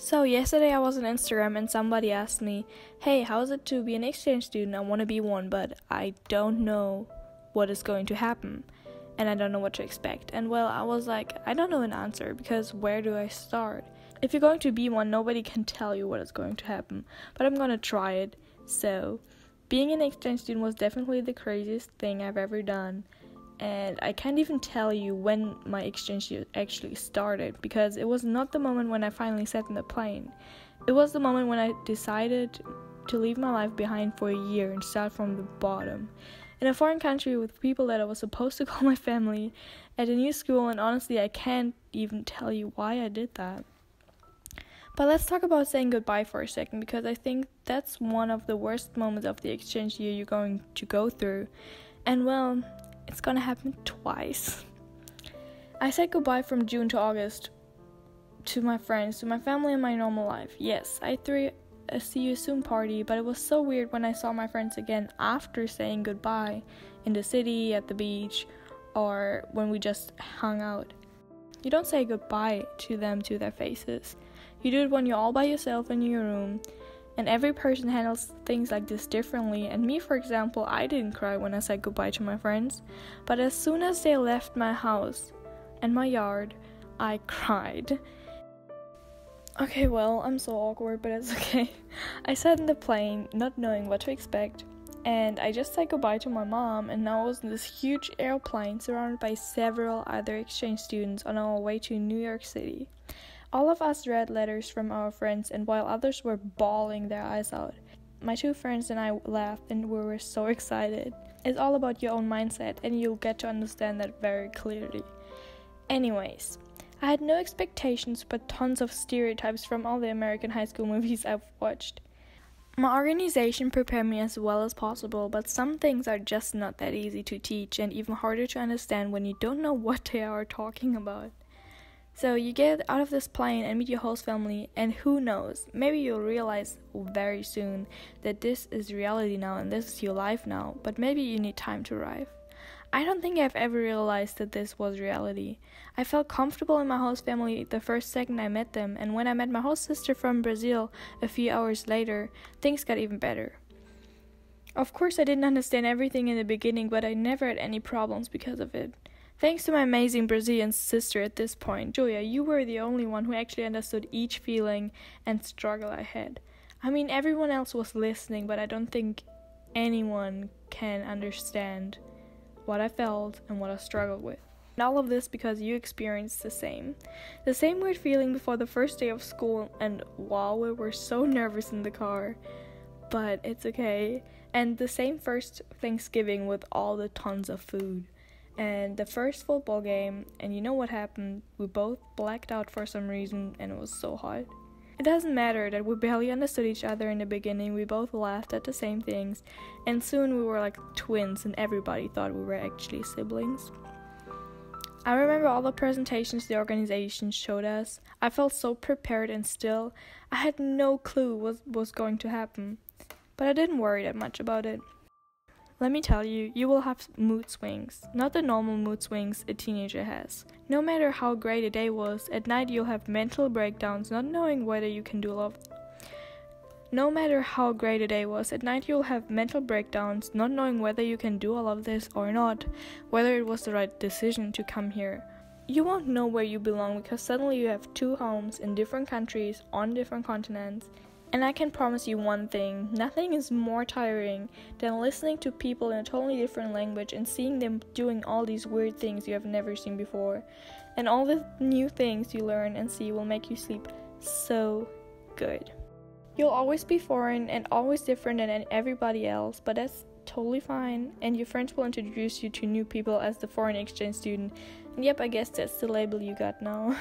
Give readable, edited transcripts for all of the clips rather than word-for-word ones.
So yesterday I was on Instagram and somebody asked me, hey, how is it to be an exchange student? I want to be one, but I don't know what is going to happen and I don't know what to expect. And well, I was like, I don't know an answer because where do I start? If you're going to be one, nobody can tell you what is going to happen, but I'm going to try it. So being an exchange student was definitely the craziest thing I've ever done. And I can't even tell you when my exchange year actually started because it was not the moment when I finally sat in the plane. It was the moment when I decided to leave my life behind for a year and start from the bottom. In a foreign country with people that I was supposed to call my family, at a new school, and honestly I can't even tell you why I did that. But let's talk about saying goodbye for a second because I think that's one of the worst moments of the exchange year you're going to go through. And well, it's gonna happen twice. I said goodbye from June to August to my friends, to my family, and my normal life. Yes, I threw a see you soon party, but it was so weird when I saw my friends again after saying goodbye in the city, at the beach, or when we just hung out. You don't say goodbye to them to their faces. You do it when you're all by yourself in your room. And every person handles things like this differently. And me, for example, I didn't cry when I said goodbye to my friends. But as soon as they left my house and my yard, I cried. Okay, well, I'm so awkward, but it's okay. I sat in the plane, not knowing what to expect. And I just said goodbye to my mom. And now I was in this huge airplane surrounded by several other exchange students on our way to New York City. All of us read letters from our friends, and while others were bawling their eyes out, my two friends and I laughed and we were so excited. It's all about your own mindset, and you'll get to understand that very clearly. Anyways, I had no expectations but tons of stereotypes from all the American high school movies I've watched. My organization prepared me as well as possible, but some things are just not that easy to teach and even harder to understand when you don't know what they are talking about. So you get out of this plane and meet your host family, and who knows, maybe you'll realize very soon that this is reality now and this is your life now, but maybe you need time to arrive. I don't think I've ever realized that this was reality. I felt comfortable in my host family the first second I met them, and when I met my host sister from Brazil a few hours later, things got even better. Of course, I didn't understand everything in the beginning, but I never had any problems because of it. Thanks to my amazing Brazilian sister at this point, Julia, you were the only one who actually understood each feeling and struggle I had. I mean, everyone else was listening, but I don't think anyone can understand what I felt and what I struggled with. And all of this because you experienced the same weird feeling before the first day of school, and wow, we were so nervous in the car, but it's okay. And the same first Thanksgiving with all the tons of food. And the first football game, and you know what happened? We both blacked out for some reason, and it was so hot. It doesn't matter that we barely understood each other in the beginning. We both laughed at the same things, and soon we were like twins, and everybody thought we were actually siblings. I remember all the presentations the organization showed us. I felt so prepared, and still, I had no clue what was going to happen. But I didn't worry that much about it. Let me tell you, you will have mood swings, not the normal mood swings a teenager has. No matter how great a day was, at night you'll have mental breakdowns, not knowing whether you can do all of this. No matter how great a day was, at night you'll have mental breakdowns, not knowing whether you can do all of this or not, whether it was the right decision to come here. You won't know where you belong because suddenly you have two homes in different countries, on different continents. And I can promise you one thing, nothing is more tiring than listening to people in a totally different language and seeing them doing all these weird things you have never seen before. And all the new things you learn and see will make you sleep so good. You'll always be foreign and always different than everybody else, but that's totally fine. And your friends will introduce you to new people as the foreign exchange student. And yep, I guess that's the label you got now.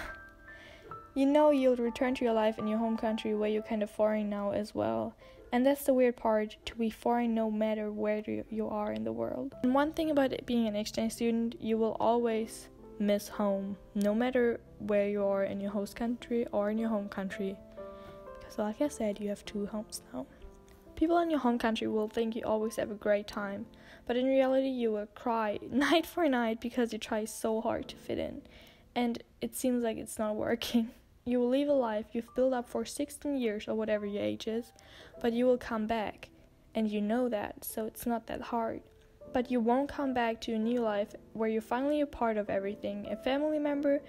You know you'll return to your life in your home country where you're kind of foreign now as well. And that's the weird part, to be foreign no matter where you are in the world. And one thing about it being an exchange student, you will always miss home, no matter where you are in your host country or in your home country. Because like I said, you have two homes now. People in your home country will think you always have a great time, but in reality you will cry night for night because you try so hard to fit in. And it seems like it's not working. You will leave a life you've built up for 16 years or whatever your age is, but you will come back, and you know that, so it's not that hard. But you won't come back to a new life where you're finally a part of everything, a family member,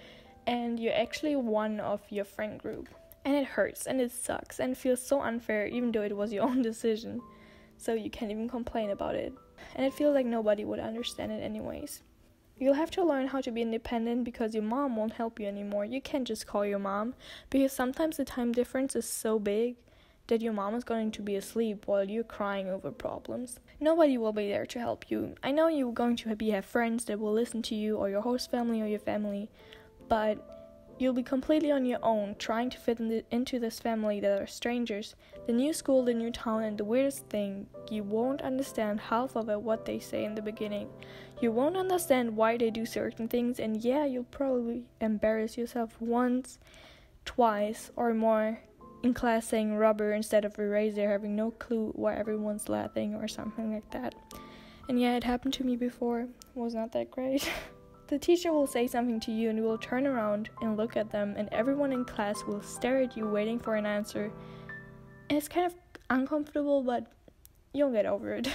and you're actually one of your friend group. And it hurts, and it sucks, and feels so unfair, even though it was your own decision. So you can't even complain about it. And it feels like nobody would understand it anyways. You'll have to learn how to be independent because your mom won't help you anymore. You can't just call your mom, because sometimes the time difference is so big that your mom is going to be asleep while you're crying over problems. Nobody will be there to help you. I know you're going to have friends that will listen to you, or your host family or your family, but you'll be completely on your own, trying to fit into this family that are strangers. The new school, the new town, and the weirdest thing, you won't understand half of it what they say in the beginning. You won't understand why they do certain things, and yeah, you'll probably embarrass yourself once, twice, or more in class saying rubber instead of eraser, having no clue why everyone's laughing or something like that. And yeah, it happened to me before. It was not that great. The teacher will say something to you and you will turn around and look at them, and everyone in class will stare at you waiting for an answer. And it's kind of uncomfortable, but you'll get over it.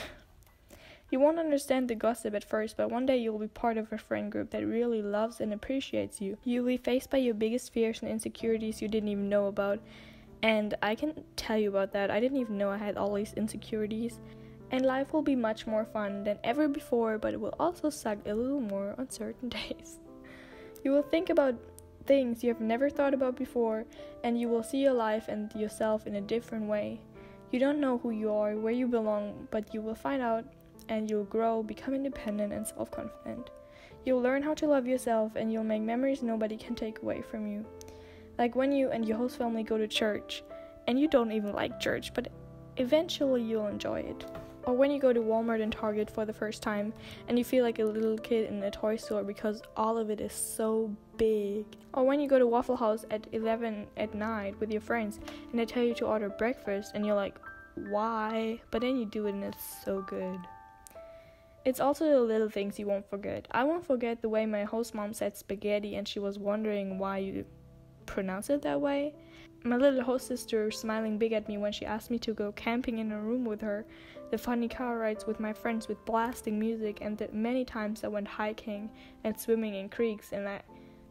You won't understand the gossip at first, but one day you'll be part of a friend group that really loves and appreciates you. You'll be faced by your biggest fears and insecurities you didn't even know about. And I can tell you about that. I didn't even know I had all these insecurities. And life will be much more fun than ever before, but it will also suck a little more on certain days. You will think about things you have never thought about before, and you will see your life and yourself in a different way. You don't know who you are, where you belong, but you will find out, and you'll grow, become independent and self-confident. You'll learn how to love yourself, and you'll make memories nobody can take away from you. Like when you and your host family go to church, and you don't even like church, but eventually you'll enjoy it. Or when you go to Walmart and Target for the first time, and you feel like a little kid in a toy store because all of it is so big. Or when you go to Waffle House at 11 at night with your friends, and they tell you to order breakfast, and you're like, why? But then you do it and it's so good. It's also the little things you won't forget. I won't forget the way my host mom said spaghetti, and she was wondering why you pronounce it that way. My little host sister smiling big at me when she asked me to go camping in a room with her, the funny car rides with my friends with blasting music, and the many times I went hiking and swimming in creeks, and I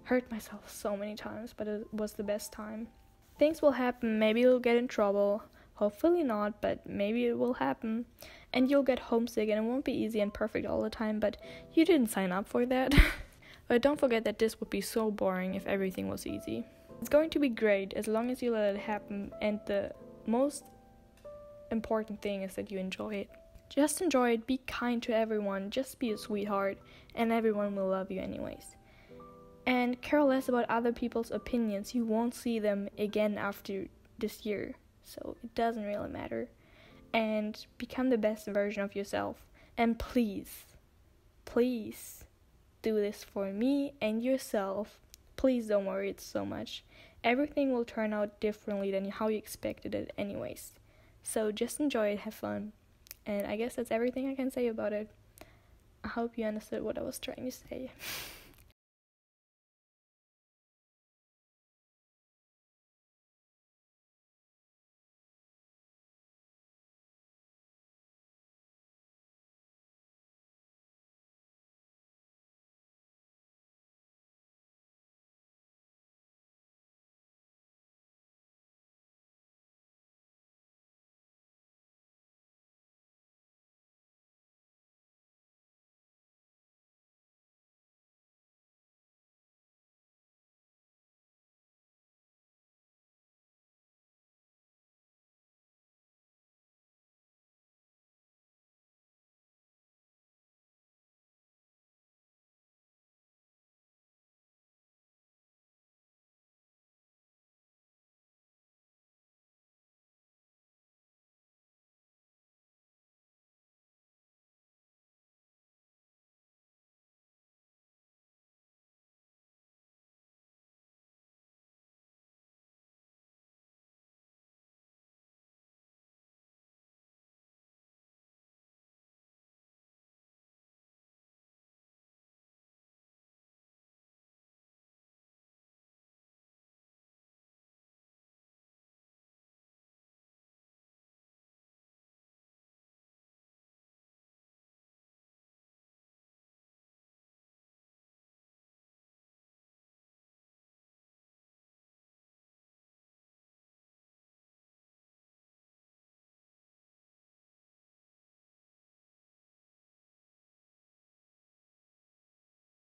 hurt myself so many times, but it was the best time. Things will happen. Maybe you'll get in trouble. Hopefully not, but maybe it will happen. And you'll get homesick, and it won't be easy and perfect all the time, but you didn't sign up for that. But don't forget that this would be so boring if everything was easy. It's going to be great as long as you let it happen, and the most important thing is that you enjoy it. Just enjoy it, be kind to everyone, just be a sweetheart, and everyone will love you anyways. And care less about other people's opinions. You won't see them again after this year, so it doesn't really matter. And become the best version of yourself. And please do this for me and yourself. Please don't worry it so much. Everything will turn out differently than how you expected it anyways. So just enjoy it, have fun. And I guess that's everything I can say about it. I hope you understood what I was trying to say.